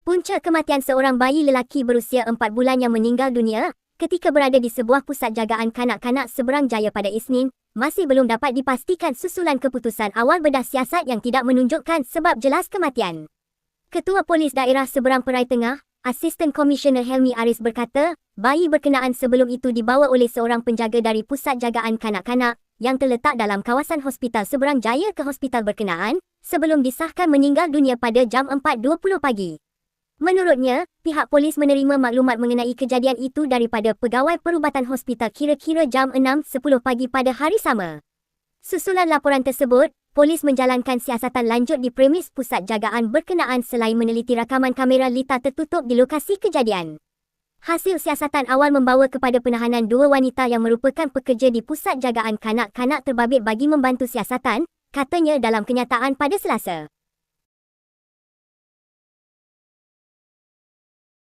Punca kematian seorang bayi lelaki berusia 4 bulan yang meninggal dunia ketika berada di sebuah pusat jagaan kanak-kanak seberang Jaya pada Isnin masih belum dapat dipastikan susulan keputusan awal bedah siasat yang tidak menunjukkan sebab jelas kematian. Ketua Polis Daerah Seberang Perai Tengah, Asisten Komisioner Helmi Aris berkata, bayi berkenaan sebelum itu dibawa oleh seorang penjaga dari pusat jagaan kanak-kanak yang terletak dalam kawasan Hospital Seberang Jaya ke hospital berkenaan sebelum disahkan meninggal dunia pada jam 4.20 pagi. Menurutnya, pihak polis menerima maklumat mengenai kejadian itu daripada pegawai perubatan hospital kira-kira jam 6.10 pagi pada hari sama. Susulan laporan tersebut, polis menjalankan siasatan lanjut di premis pusat jagaan berkenaan selain meneliti rakaman kamera litar tertutup di lokasi kejadian. Hasil siasatan awal membawa kepada penahanan 2 wanita yang merupakan pekerja di pusat jagaan kanak-kanak terbabit bagi membantu siasatan, katanya dalam kenyataan pada Selasa.